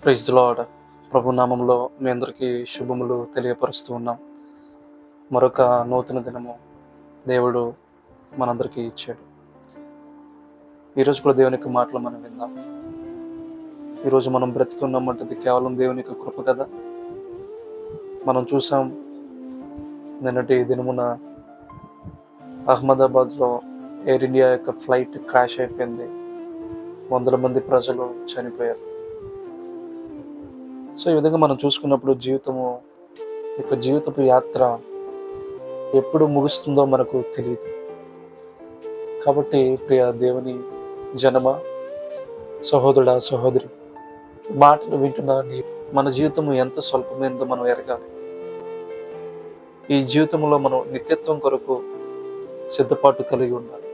Praise the lord. ప్రభు నామంలో మీ అందరికీ శుభములు తెలియపరుస్తూ ఉన్నాం. మరొక నూతన దినము దేవుడు మనందరికీ ఇచ్చాడు. ఈరోజు కూడా దేవుని యొక్క మాటలు మనం విందాం. ఈరోజు మనం బ్రతికి ఉన్నామంటే కేవలం దేవుని యొక్క కృప కదా. మనం చూసాం, నిన్నటి దినమున అహ్మదాబాద్లో ఎయిర్ ఇండియా యొక్క ఫ్లైట్ క్రాష్ అయిపోయింది. వందల మంది ప్రజలు చనిపోయారు. సో ఈ విధంగా మనం చూసుకున్నప్పుడు జీవితపు యాత్ర ఎప్పుడు ముగుస్తుందో మనకు తెలియదు. కాబట్టి ప్రియ దేవుని జనమ, సహోదరుడా, సహోదరి, మాటలు వింటున్నా మన జీవితము ఎంత స్వల్పమైనదో మనం ఎరగాలి. ఈ జీవితంలో మనం నిత్యత్వం కొరకు సిద్ధపాటు కలిగి ఉండాలి.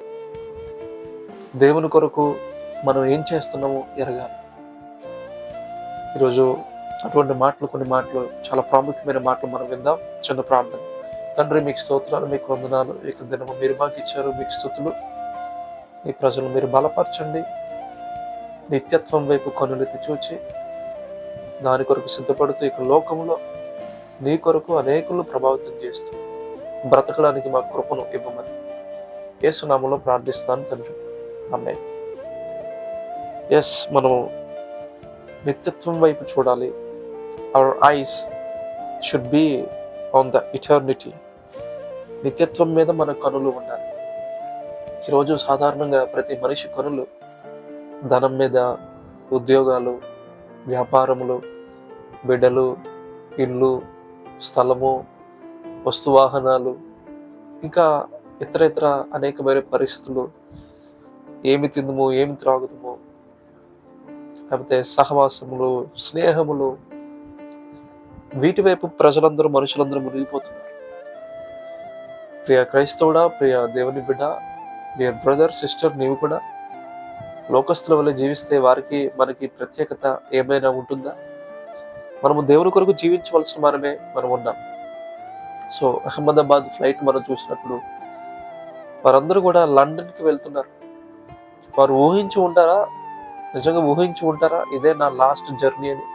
దేవుని కొరకు మనం ఏం చేస్తున్నామో ఎరగాలి. ఈరోజు అటువంటి కొన్ని మాటలు చాలా ప్రాముఖ్యమైన మాటలు మనం విందాం. చిన్న ప్రార్థన. తండ్రి, మీకు స్తోత్రాలు, మీకు వందనాలు. ఇక దినము మీరు మాకు ఇచ్చారు, మీకు స్తుతులు. ఈ ప్రజలు మీరు బలపరచండి. నిత్యత్వం వైపు కనులెత్తి చూచి దాని కొరకు సిద్ధపడుతూ ఇక లోకంలో నీ కొరకు అనేకులు ప్రభావితం చేస్తూ బ్రతకడానికి మా కృపను ఇవ్వమని యేసు నామములో ప్రార్థిస్తున్నాను తండ్రి. ఆమేన్. మనము నిత్యత్వం వైపు చూడాలి. Our eyes should be on the eternity. నిత్యత్వం మీద మన కనులు ఉండాలి. ఈరోజు సాధారణంగా ప్రతి మనిషి కనులు ధనం మీద, ఉద్యోగాలు, వ్యాపారములు, బిడ్డలు, ఇల్లు, స్థలము, వస్తువాహనాలు, ఇంకా ఇతర అనేకమైన పరిస్థితులు, ఏమి తిందుము, ఏమి త్రాగుదుము, లేకపోతే సహవాసములు, స్నేహములు, వీటి వైపు మనుషులందరూ మునిగిపోతున్నారు. ప్రియ క్రైస్తవుడా, ప్రియ దేవుని బిడ్డ, డియర్ బ్రదర్, సిస్టర్, నీవు కూడా లోకస్తుల వల్ల జీవిస్తే మనకి ప్రత్యేకత ఏమైనా ఉంటుందా? మనము దేవుని కొరకు జీవించవలసిన మనం ఉన్నాం. సో అహ్మదాబాద్ ఫ్లైట్ మనం చూసినప్పుడు వారందరూ కూడా లండన్కి వెళ్తున్నారు. వారు నిజంగా ఊహించి ఉంటారా ఇదే నా లాస్ట్ జర్నీ అని?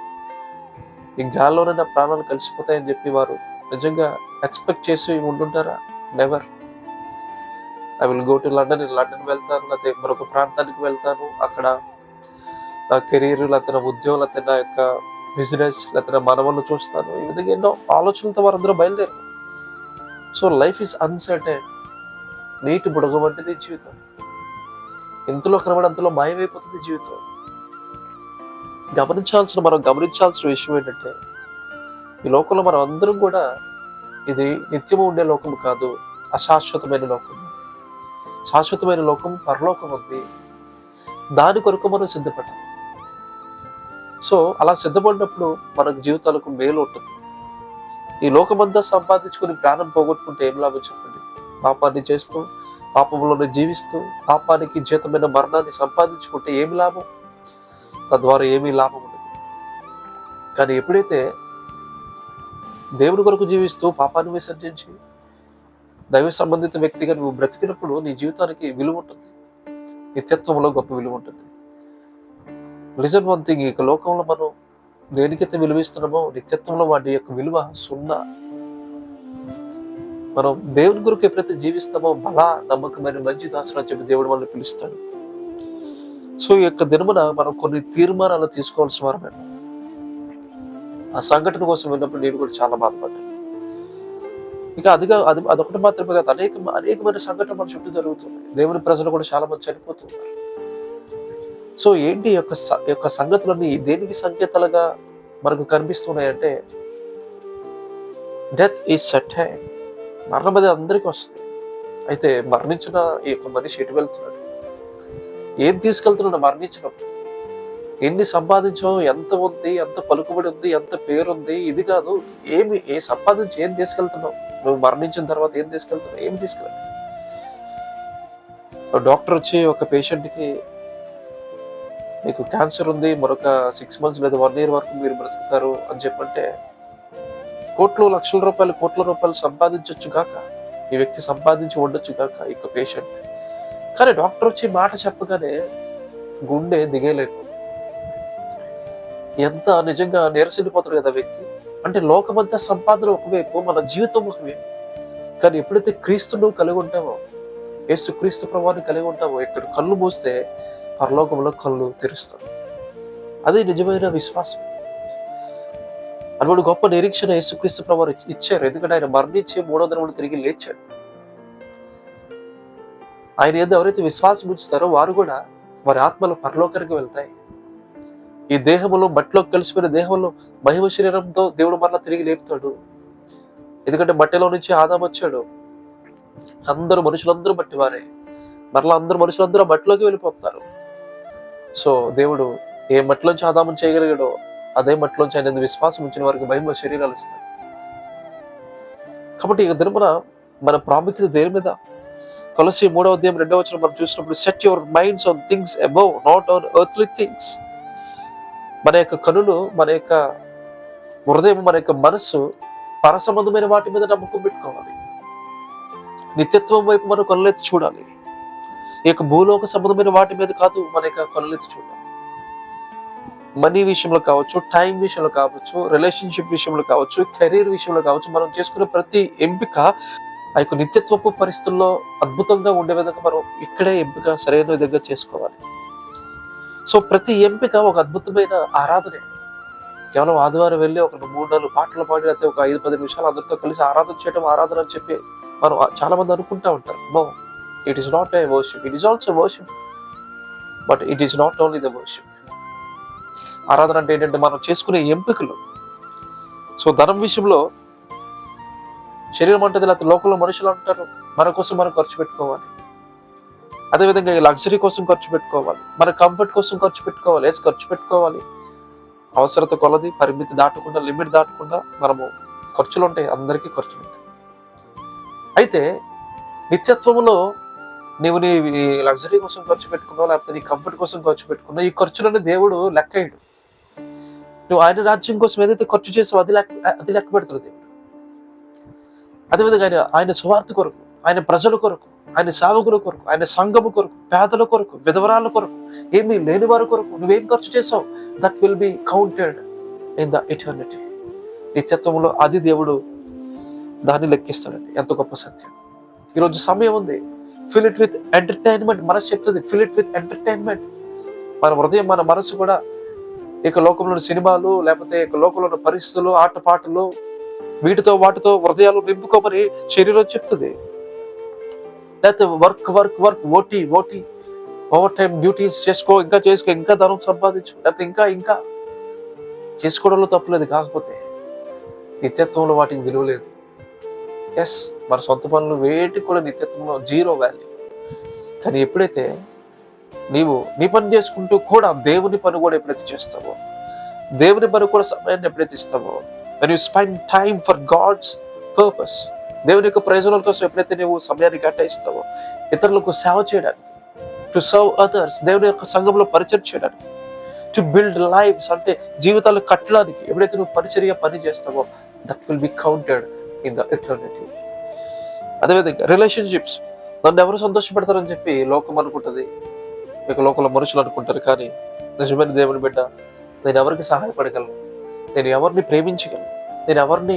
ఈ గాల్లోనే నా ప్రాణాలు కలిసిపోతాయని చెప్పి వారు నిజంగా ఎక్స్పెక్ట్ చేసి ఉండుంటారా? Never. I will go to London. నేను లండన్ వెళ్తాను, లేకపోతే మరొక ప్రాంతానికి వెళ్తాను, అక్కడ నా కెరీర్, లేకపోతే నా ఉద్యోగం, లేకపోతే నా యొక్క బిజినెస్, లేకపోతే నా మనవలను చూస్తాను. ఈ విధంగా ఎన్నో ఆలోచనలతో వారందరూ బయలుదేరు. So life is uncertain. నీటి బుడగ వంటిది జీవితం. ఇంతలో కనబడి అంతలో మాయమైపోతుంది జీవితం. మనం గమనించాల్సిన విషయం ఏంటంటే, ఈ లోకంలో మనం అందరం కూడా ఇది నిత్యము ఉండే లోకం కాదు, అశాశ్వతమైన లోకం. శాశ్వతమైన లోకం, పరలోకం ఉంది. దాని కొరకు మనం సిద్ధపడాలి. సో అలా సిద్ధపడినప్పుడు మనకు జీవితాలకు మేలు ఉంటుంది. ఈ లోకమంతా సంపాదించుకుని ప్రాణం పోగొట్టుకుంటే ఏం లాభం చెప్పండి? పాపాన్ని చేస్తూ, పాపంలోనే జీవిస్తూ, పాపానికి జీతమైన మరణాన్ని సంపాదించుకుంటే ఏమి లాభం? తద్వారా ఏమీ లాభం ఉండదు. కానీ ఎప్పుడైతే దేవుని కొరకు జీవిస్తూ పాపాన్ని విసర్జించి దైవ సంబంధిత వ్యక్తిగా నువ్వు బ్రతికినప్పుడు నీ జీవితానికి విలువ ఉంటుంది. నిత్యత్వంలో గొప్ప విలువ ఉంటుంది. లిజన్ వన్ థింగ్, ఇక లోకంలో మనం దేనికైతే విలువిస్తున్నామో నిత్యత్వంలో వాటి యొక్క విలువ సున్నా. మనం దేవుని కొరకు ఎప్పుడైతే జీవిస్తామో బలా, నమ్మకమైన మంచి దాసుడు అని చెప్పి దేవుడు మనల్ని పిలుస్తాడు. సో ఈ యొక్క దినమున మనం కొన్ని తీర్మానాలు తీసుకోవాల్సిన వారమే. ఆ సంఘటన కోసం వెళ్ళినప్పుడు నేను కూడా చాలా బాధపడ్డాను. ఇక అదొకటి మాత్రమే కాదు, అనేకమైన సంఘటనలు మన చుట్టూ జరుగుతున్నాయి. దేవుని ప్రజలు కూడా చాలా మంది చనిపోతున్నారు. సో ఏంటి యొక్క సంగతులన్నీ దేనికి సంకేతాలుగా మనకు కనిపిస్తున్నాయంటే, డెత్ ఈజ్ సర్టైన్. మరణం అనేది అందరికీ వస్తుంది. అయితే మరణించిన ఈ యొక్క మనిషి ఎటు వెళ్తున్నాడు? ఏం తీసుకెళ్తున్నాడు? మరణించినప్పుడు ఎన్ని సంపాదించావు, ఎంత ఉంది, ఎంత పలుకుబడి ఉంది, ఎంత పేరుంది, ఇది కాదు. ఏ సంపాదించి ఏం తీసుకెళ్తున్నావు? నువ్వు మరణించిన తర్వాత ఏం తీసుకెళ్తున్నావు? ఏం తీసుకెళ్ళావు? డాక్టర్ వచ్చి ఒక పేషెంట్కి మీకు క్యాన్సర్ ఉంది, మరొక 6 months లేదా 1 year వరకు మీరు బ్రతుకుతారు అని చెప్పంటే, కోట్ల రూపాయలు సంపాదించవచ్చు కాక, ఈ వ్యక్తి సంపాదించి ఉండొచ్చు కాక ఇక పేషెంట్. కానీ డాక్టర్ వచ్చి మాట చెప్పగానే గుండె దిగేలేదు. ఎంత నిజంగా నీరసిండిపోతాడు కదా వ్యక్తి. అంటే లోకమంతా సంపాదన ఒకవైపు, మన జీవితం ఒకవైపు. కానీ ఎప్పుడైతే క్రీస్తును కలిగి ఉంటావో, యేసు క్రీస్తు ప్రభువుని కలిగి ఉంటావో, ఇక్కడ కళ్ళు మూస్తే పరలోకంలో కళ్ళు తెరుస్తావు. అదే నిజమైన విశ్వాసం. అటువంటి గొప్ప నిరీక్షణ యేసుక్రీస్తు ప్రభువు ఇచ్చారు. ఎందుకంటే ఆయన మరణించి 3వ దినమున తిరిగి లేచాడు. ఆయన ఏదో ఎవరైతే విశ్వాసం ఉంచుతారో వారు కూడా వారి ఆత్మలు పరలోకానికి వెళ్తాయి. ఈ దేహంలో మట్టిలోకి కలిసిపోయిన దేహంలో మహిమ శరీరంతో దేవుడు మరలా తిరిగి లేపుతాడు. ఎందుకంటే మట్టిలో నుంచి ఆదాము వచ్చాడు. మనుషులందరూ మట్టి వారే. మరలా మనుషులందరూ మట్టిలోకి వెళ్ళిపోతున్నారు. సో దేవుడు ఏ మట్టిలోంచి ఆదాము చేయగలిగాడో అదే మట్టిలోంచి ఆయన విశ్వాసం ఉంచిన వారికి మహిమ శరీరాలు ఇస్తాడు. కాబట్టి ఇక దినమున మన ప్రాముఖ్యత దేని మీద? కొలస్సీ 3వ అధ్యాయం 2వ వచనం మనం చూసినప్పుడు, set your minds on things above, not on earthly things. మన యొక్క కనులు, మన యొక్క హృదయం, మన యొక్క మనస్సు పరసంబంధమైన వాటి మీద నమ్మకం పెట్టుకోవాలి. నిత్యత్వం వైపు మనం కనులెత్తి చూడాలి. ఈ యొక్క భూలోక సంబంధమైన వాటి మీద కాదు మన యొక్క కనులెత్తి చూడాలి. మనీ విషయంలో కావచ్చు, టైం విషయంలో కావచ్చు, రిలేషన్షిప్ విషయంలో కావచ్చు, కెరీర్ విషయంలో కావచ్చు, మనం చేసుకునే ప్రతి ఎంపిక ఆ యొక్క నిత్యత్వపు పరిస్థితుల్లో అద్భుతంగా ఉండే విధంగా మనం ఇక్కడే ఎంపిక సరైన విధంగా చేసుకోవాలి. సో ప్రతి ఎంపిక ఒక అద్భుతమైన ఆరాధనే. కేవలం ఆదివారం వెళ్ళి ఒక 3-4 పాటలు పాడి, లేకపోతే ఒక 5-10 నిమిషాలు అందరితో కలిసి ఆరాధన చేయడం ఆరాధన అని చెప్పి మనం చాలా మంది అనుకుంటా ఉంటారు. No, it is not a worship, it is also worship, but it is not only the worship. ఆరాధన అంటే ఏంటంటే మనం చేసుకునే ఎంపికలు. సో ధనం విషయంలో శరీరం అంటే, లేకపోతే లోకంలో మనుషులు అంటారు మన కోసం మనం ఖర్చు పెట్టుకోవాలి. అదేవిధంగా లగ్జరీ కోసం ఖర్చు పెట్టుకోవాలి, మన కంఫర్ట్ కోసం ఖర్చు పెట్టుకోవాలి. ఖర్చు పెట్టుకోవాలి, అవసరత కొలది, పరిమితి దాటకుండా, లిమిట్ దాటకుండా మనము ఖర్చులు ఉంటాయి, అందరికీ ఖర్చులు ఉంటాయి. అయితే నిత్యత్వంలో నీవు నీ లగ్జరీ కోసం ఖర్చు పెట్టుకున్నావు, లేకపోతే నీ కంఫర్ట్ కోసం ఖర్చు పెట్టుకున్నావు, ఈ ఖర్చులని దేవుడు లెక్కయ్యడు. నువ్వు ఆయన రాజ్యం కోసం ఏదైతే ఖర్చు చేసావో అది లెక్క పెడతాడు దేవుడు. అదేవిధంగా ఆయన సువార్త కొరకు, ఆయన ప్రజల కొరకు, ఆయన సేవకుల కొరకు, ఆయన సంఘము కొరకు, పేదల కొరకు, విధవరాల కొరకు, ఏమీ లేని వారి కొరకు నువ్వేం ఖర్చు చేసావు, that will be counted in the eternity. నిత్యత్వంలో అది దేవుడు దాన్ని లెక్కిస్తాడండి. ఎంత గొప్ప సత్యం. ఈరోజు సమయం ఉంది, ఫిల్ ఇట్ విత్ ఎంటర్టైన్మెంట్. మనసు చెప్తుంది ఫిల్ ఇట్ విత్ ఎంటర్టైన్మెంట్. మన హృదయం, మన మనసు కూడా ఇక లోకంలోని సినిమాలు, లేకపోతే ఇక లోకంలోని పరిస్థితులు, ఆటపాటలు, వాటితో హృదయాలు నింపుకోమని శరీరం చెప్తుంది. లేకపోతే work, OT, over time duties చేసుకో, ఇంకా ధనం సంపాదించు, లేకపోతే ఇంకా చేసుకోవడంలో తప్పులేదు. కాకపోతే నిత్యత్వంలో వాటికి విలువ లేదు. ఎస్, మన సొంత పనులు వేటికి కూడా నిత్యత్వంలో 0 వాల్యూ. కానీ ఎప్పుడైతే నీవు నీ పని చేసుకుంటూ కూడా దేవుని పని కూడా ఎప్పుడైతే చేస్తావో, దేవుని పని కూడా సమయాన్ని ఎప్పుడైతే ఇస్తావో, when you spend time for God's purpose, దేవుని యొక్క ప్రయోజనాల కోసం ఎప్పుడైతే నువ్వు సమయాన్ని కేటాయిస్తావో, ఇతరులకు సేవ చేయడానికి, టు సర్వ్ అదర్స్, దేవుని యొక్క సంఘంలో పరిచయం చేయడానికి, టు బిల్డ్ లైఫ్స్, అంటే జీవితాలు కట్టడానికి ఎప్పుడైతే నువ్వు పరిచర్య పని చేస్తావో, that will be counted in the eternity. అదేవిధంగా రిలేషన్షిప్స్, నన్ను ఎవరు సంతోషపెడతారని చెప్పి లోకం అనుకుంటుంది, ఇక లోకంలో మనుషులు అనుకుంటారు. కానీ నిజమైన దేవుని బిడ్డ, నేను ఎవరికి సహాయపడగలను, నేను ఎవరిని ప్రేమించగలను, నేను ఎవరిని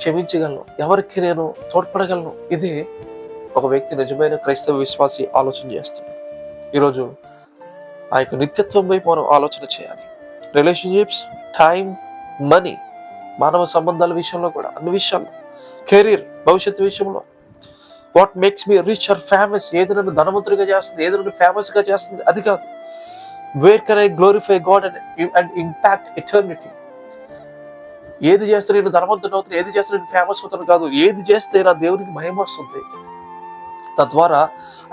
క్షమించగలను, ఎవరికి నేను తోడ్పడగలను, ఇది ఒక వ్యక్తి నిజమైన క్రైస్తవ విశ్వాసి ఆలోచన చేస్తాడు. ఈరోజు ఆ యొక్క నిత్యత్వం వైపు మనం ఆలోచన చేయాలి. రిలేషన్షిప్స్, టైం, మనీ, మానవ సంబంధాల విషయంలో కూడా, అన్ని విషయాల్లో, కెరీర్, భవిష్యత్తు విషయంలో, what makes me rich or famous, ఏది నన్ను ధనవంతుడిగా చేస్తుంది, ఏది నన్ను ఫేమస్గా చేస్తుంది, అది కాదు. Where can I glorify God and impact eternity. ఏది చేస్తే నేను ధనవంతుడు అవుతాను, ఏది చేస్తే నేను ఫేమస్ అవుతాను కాదు, ఏది చేస్తే నా దేవునికి మహిమ వస్తుంది. తద్వారా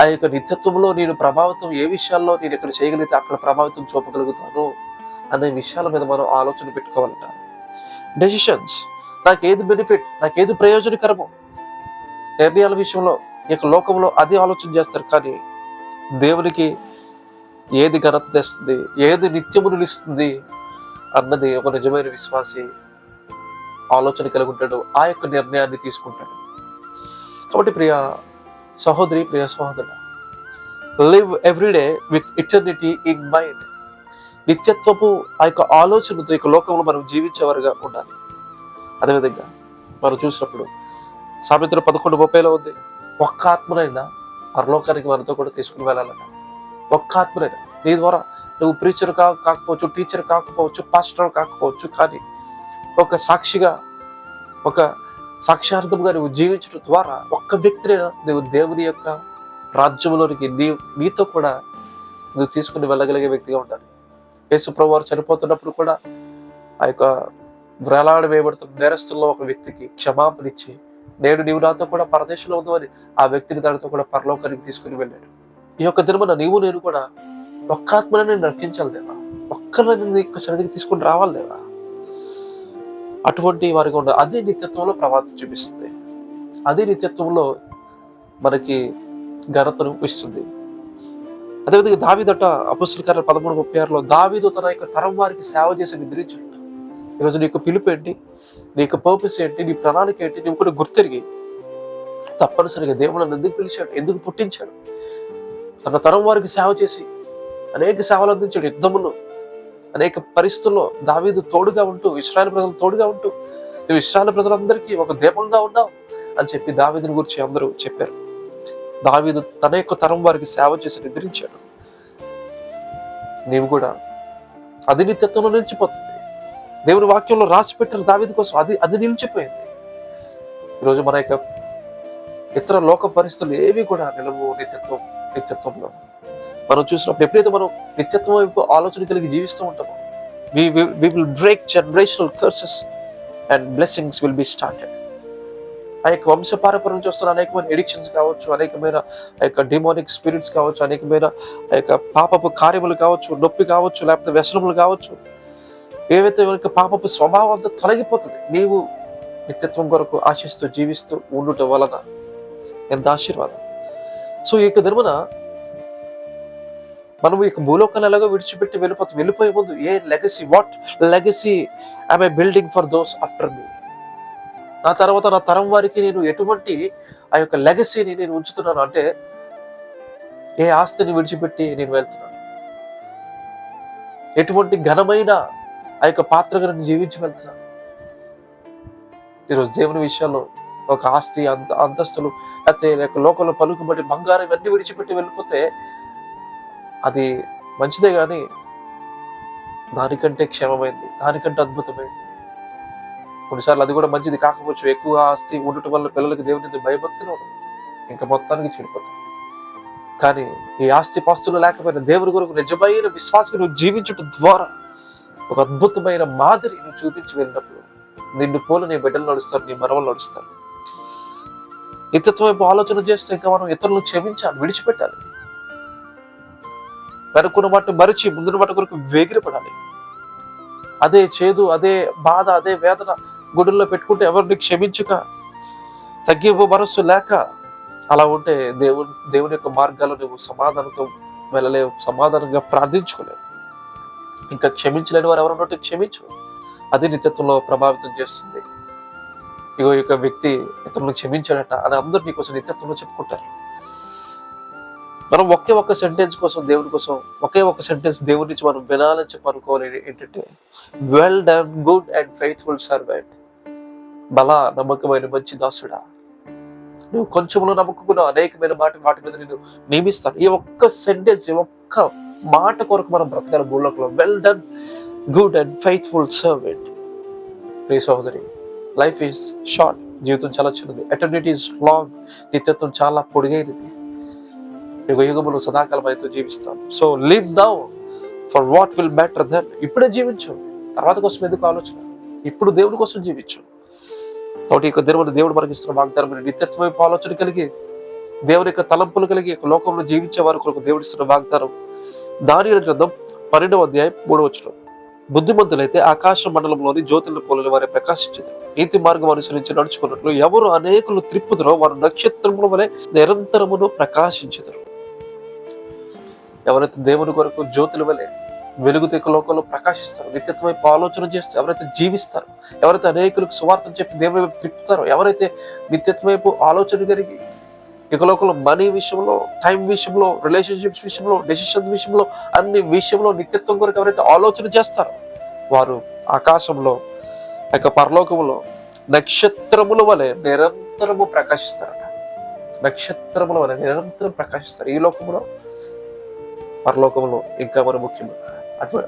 ఆ యొక్క నిత్యత్వంలో నేను ప్రభావితం, ఏ విషయాల్లో నేను ఇక్కడ చేయగలిగితే అక్కడ ప్రభావితం చూపగలుగుతాను అనే విషయాల మీద మనం ఆలోచన పెట్టుకోవాలంట. డెసిషన్స్, నాకు ఏది బెనిఫిట్, నాకు ఏది ప్రయోజనకరము, నిర్ణయాల విషయంలో ఇక లోకంలో అది ఆలోచన చేస్తారు. కానీ దేవునికి ఏది ఘనత తెస్తుంది, ఏది నిత్యము నిలుస్తుంది అన్నది ఒక నిజమైన విశ్వాసి ఆలోచన కలిగి ఉంటాడు, ఆ యొక్క నిర్ణయాన్ని తీసుకుంటాడు. కాబట్టి ప్రియ సహోదరి, ప్రియ సహోదరుడు, live every day with eternity in mind. నిత్యత్వపు ఆ యొక్క ఆలోచనతో ఈ లోకంలో మనం జీవించేవారుగా ఉండాలి. అదేవిధంగా మనం చూసినప్పుడు సామెతలు 11:30 ఉంది, ఒక్క ఆత్మనైనా పరలోకానికి మనతో కూడా తీసుకుని వెళ్ళాలన్న. ఒక్క ఆత్మనైనా నీ ద్వారా నువ్వు ప్రీచర్ కాకపోవచ్చు, టీచర్ కాకపోవచ్చు, పాస్టర్ కాకపోవచ్చు, కానీ ఒక సాక్షిగా, ఒక సాక్షార్థంగా నువ్వు జీవించడం ద్వారా ఒక్క వ్యక్తినైనా నువ్వు దేవుని యొక్క రాజ్యంలోనికి నీతో కూడా నువ్వు తీసుకుని వెళ్ళగలిగే వ్యక్తిగా ఉండాలి. యేసు ప్రభువు వారు చనిపోతున్నప్పుడు కూడా ఆ యొక్క వేలాడ వేయబడుతున్న నేరస్తుల్లో ఒక వ్యక్తికి క్షమాపణ ఇచ్చి, నేడు నీవు నాతో కూడా పరదేశంలో ఉందని ఆ వ్యక్తిని తనతో కూడా పరలోకానికి తీసుకుని వెళ్ళాడు. ఈ యొక్క దినమున నీవు నేను కూడా ఒక్క ఆత్మని నేను రక్షించాలి దేవా, ఒక్కరిని నీ యొక్క సన్నిధికి తీసుకుని రావాలి దేవా. అటువంటి వారిగా ఉండాలి. అదే నిత్యత్వంలో ప్రభావం చూపిస్తుంది. అదే నిత్యత్వంలో మనకి ఘనతను ఇస్తుంది. అదేవిధంగా దావీదట అపొస్తలుల కార్యాలు 13:36 దావీదు తన యొక్క తరం వారికి సేవ చేసి నిద్రించాడు. ఈరోజు నీకు పిలుపు ఏంటి, నీకు పర్పస్ ఏంటి, నీ ప్రణాళిక ఏంటి, నువ్వు కూడా గుర్తెరిగి తప్పనిసరిగా దేవుడు నన్ను ఎందుకు పిలిచాడు, ఎందుకు పుట్టించాడు, తన తరం వారికి సేవ చేసి అనేక సేవలు అందించాడు. యుద్ధములు అనేక పరిస్థితుల్లో దావీదు తోడుగా ఉంటూ, ఇశ్రాయేలు ప్రజలు తోడుగా ఉంటూ, నువ్వు ఇశ్రాయేలు ప్రజలందరికీ ఒక దీపంగా ఉన్నావు అని చెప్పి దావీదుని గురించి అందరూ చెప్పారు. దావీదు తన యొక్క తరం వారికి సేవ చేసి నిద్రించాడు. నీవు కూడా అది నిత్యత్వంలో నిలిచిపోతుంది. దేవుని వాక్యంలో రాసి పెట్టిన దావీదు కోసం అది నిలిచిపోయింది. ఈరోజు మన యొక్క ఇతర లోక పరిస్థితులు ఏవి కూడా నిలవు నిత్యత్వంలో. మనం చూసినప్పుడు ఎప్పుడైతే మనం నిత్యత్వం వైపు ఆలోచన కలిగి జీవిస్తూ ఉంటామో, we will break generational curses and blessings will be started. ఆ యొక్క వంశపారపర్యం చూస్తున్న అనేకమైన ఎడిక్షన్స్ కావచ్చు, అనేకమైన ఆ యొక్క డిమోనిక్ స్పిరిట్స్ కావచ్చు, అనేకమైన ఆ యొక్క పాపపు కార్యములు కావచ్చు, నొప్పి కావచ్చు, లేకపోతే వ్యసనములు కావచ్చు, ఏవైతే పాపపు స్వభావం అంతా తొలగిపోతుంది నీవు నిత్యత్వం కొరకు ఆశిస్తూ జీవిస్తూ ఉండుట వలన. ఎంత ఆశీర్వాదం. సో ఈ యొక్క దినమున మనము ఈ భూలోకాన్ని ఎలాగో విడిచిపెట్టి వెళ్ళిపోయే ముందు ఏ legacy, what legacy I'm a building for those after me, నా తర్వాత నా తరం వారికి నేను ఎటువంటి ఆ యొక్క లెగసీని నేను ఉంచుతున్నాను అంటే, ఏ ఆస్తిని విడిచిపెట్టి నేను వెళ్తున్నాను, ఎటువంటి ఘనమైన ఆ యొక్క పాత్రగా నేను జీవించి వెళ్తున్నాను. ఈరోజు దేవుని విషయాల్లో ఒక ఆస్తి, అంతస్తులు, లేకపోతే లోకంలో పలుకుబడి, బంగారం ఇవన్నీ విడిచిపెట్టి వెళ్ళిపోతే అది మంచిదే, కానీ దానికంటే క్షేమమైంది, దానికంటే అద్భుతమైంది. కొన్నిసార్లు అది కూడా మంచిది కాకపోవచ్చు. ఎక్కువ ఆస్తి ఉండటం వల్ల పిల్లలకి దేవుని భయభక్తులు ఇంకా మొత్తానికి చెడిపోతాం. కానీ ఈ ఆస్తి పాస్తులు లేకపోయినా దేవుని కొరకు నిజమైన విశ్వాసంగా నువ్వు జీవించడం ద్వారా ఒక అద్భుతమైన మాదిరి నువ్వు చూపించి వెళ్ళినప్పుడు నిన్ను పోలు నీ బిడ్డలు నడుస్తారు, నీ మరవలు నడుస్తారు. నిత్యత్వం వైపు ఆలోచన చేస్తే ఇంకా మనం ఇతరులను క్షమించాలి, విడిచిపెట్టాలి. వెనుకున్న వాటిని మరిచి ముందున్న వాటి కొరకు వేగిరపడాలి. అదే చేదు, అదే బాధ, అదే వేదన గుడుల్లో పెట్టుకుంటే ఎవరిని క్షమించక, తగ్గింపు మనస్సు లేక అలా ఉంటే దేవుని యొక్క మార్గాల్లో నువ్వు సమాధానంతో వెళ్ళలేవు, సమాధానంగా ప్రార్థించుకోలేవు. ఇంకా క్షమించలేని వారు ఎవరున్నట్టు క్షమించు. అది నిత్యత్వంలో ప్రభావితం చేస్తుంది. ఈ యొక్క వ్యక్తి ఇతరులను క్షమించాడట అని అందరూ నీకోసం నిత్యత్వంలో చెప్పుకుంటారు. మనం ఒక్క సెంటెన్స్ కోసం, దేవుని కోసం ఒక్క సెంటెన్స్ దేవుడి నుంచి మనం వినాలని చెప్పి అనుకోవాలి. ఏంటంటే, well done good and faithful servant, బలా నమ్మకమైన మంచి దాసుడా, నువ్వు కొంచెంలో నమ్మకున్న అనేకమైన వాటి మీద నేను నియమిస్తాను. ఈ ఒక్క సెంటెన్స్, ఈ ఒక్క మాట కొరకు మనం బ్రతకాలి భూలోకంలో. Well done good and faithful servant. ప్రియ సహోదరి, లైఫ్ ఈజ్ షార్ట్, జీవితం చాలా చిన్నది. ఎటర్నిటీ ఈజ్ లాంగ్, నిత్యత్వం చాలా పొడిగైనది. యుగములు సదాకాలం అయితే జీవిస్తాను. So live now for what will matter then. ఇప్పుడే జీవించు, తర్వాత కోసం ఎందుకు ఆలోచన. ఇప్పుడు దేవుడి కోసం జీవించు. కాబట్టి ఇక దేవుడు మనకి ఇస్తున్న వాగ్దానం, నిత్యత్వం వైపు ఆలోచన కలిగి, దేవుని యొక్క తలంపులు కలిగి లోకంలో జీవించే వారి కొరకు దేవుడు ఇస్తున్న వాగ్దానం. దానియేలు గ్రంథం 12:3 బుద్ధిమంతులైతే ఆకాశ మండలంలోని జ్యోతులను పోలిన వారే ప్రకాశించదు. నీతి మార్గం అనుసరించి నడుచుకున్నట్లు ఎవరు అనేకులు త్రిప్పుదరో వారు నక్షత్రముల వలె నిరంతరమును ప్రకాశించెదరు. ఎవరైతే దేవుని కొరకు జ్యోతుల వలె వెలుగుతో లోకంలో ప్రకాశిస్తారు, నిత్యత్వం వైపు ఆలోచన చేస్తారు, ఎవరైతే జీవిస్తారు, ఎవరైతే అనేకులకు సువార్తను చెప్పి దేవుని వైపు త్రిప్పుతారో, ఎవరైతే నిత్యత్వం వైపు ఆలోచన కలిగి ఇక లోకంలో మనీ విషయంలో, టైం విషయంలో, రిలేషన్షిప్స్ విషయంలో, డెసిషన్స్ విషయంలో, అన్ని విషయంలో నిత్యత్వం కొరకు ఎవరైతే ఆలోచన చేస్తారో వారు ఆకాశంలో పరలోకములో నక్షత్రముల వలె నిరంతరము ప్రకాశిస్తారట. నక్షత్రముల వలె నిరంతరం ప్రకాశిస్తారు. ఈ లోకములో, పరలోకములో ఇంకా మన ముఖ్యముగా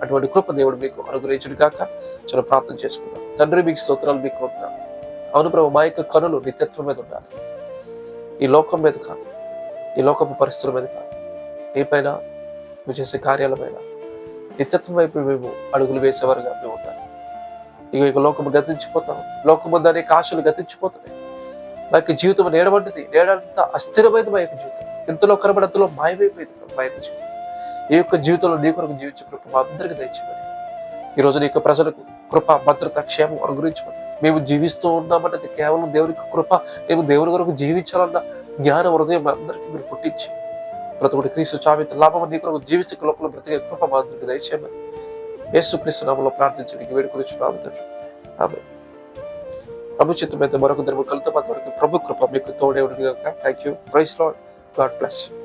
అటువంటి కృప దేవుడు మీకు అనుగ్రహించును కాక. చాలా ప్రార్థన చేసుకుందాం. తండ్రి, మీకు స్తోత్రాలు, మీకు వందనాలు. అవును ప్రభు, మా యొక్క కనులు నిత్యత్వం మీద ఉండాలి, ఈ లోకం మీద కాదు, ఈ లోకపు పరిస్థితుల మీద కాదు, నీపైన, నువ్వు చేసే కార్యాలపైన నిత్యత్వం వైపు మేము అడుగులు వేసేవారుగా మేము ఉండాలి. ఇక లోకము గతించిపోతాం, లోకము దాని ఆశలు గతించిపోతున్నాయి. మా యొక్క జీవితం నేడవంటిది, నేడంత అస్థిరమైంది. మా యొక్క జీవితం ఇంతలో కనబడి అంతలో మాయమైపోయింది. మా యొక్క జీవితం, ఈ యొక్క జీవితంలో నీ కొరకు జీవించే కృప మా అందరికీ దయచేయమని, ఈరోజు నీ యొక్క ప్రజలకు కృప, భద్రత, క్షేమం అనుగ్రహించమని. మేము జీవిస్తూ ఉన్నామంటే అది కేవలం దేవుని కృప. మేము దేవుని కొరకు జీవించాలన్న జ్ఞాన హృదయం మా అందరికీ మీరు పుట్టించి బ్రతుకుడు క్రీస్తు చావిత లాభం నీ కొరకు జీవిస్తే లోపల బ్రతికే కృప మా అందరికీ దయచేయమని యేసుక్రీస్తు నామములో ప్రార్థించడానికి వేడుకొనిచున్నాము తండ్రి. ఆమేన్. ప్రభు చిత్తమైతే మరొక దినము కలుద్దాం. అంతవరకు ప్రభు కృప మీకు తోడే ఉండును గాక. Thank you. Praise lord. God bless you.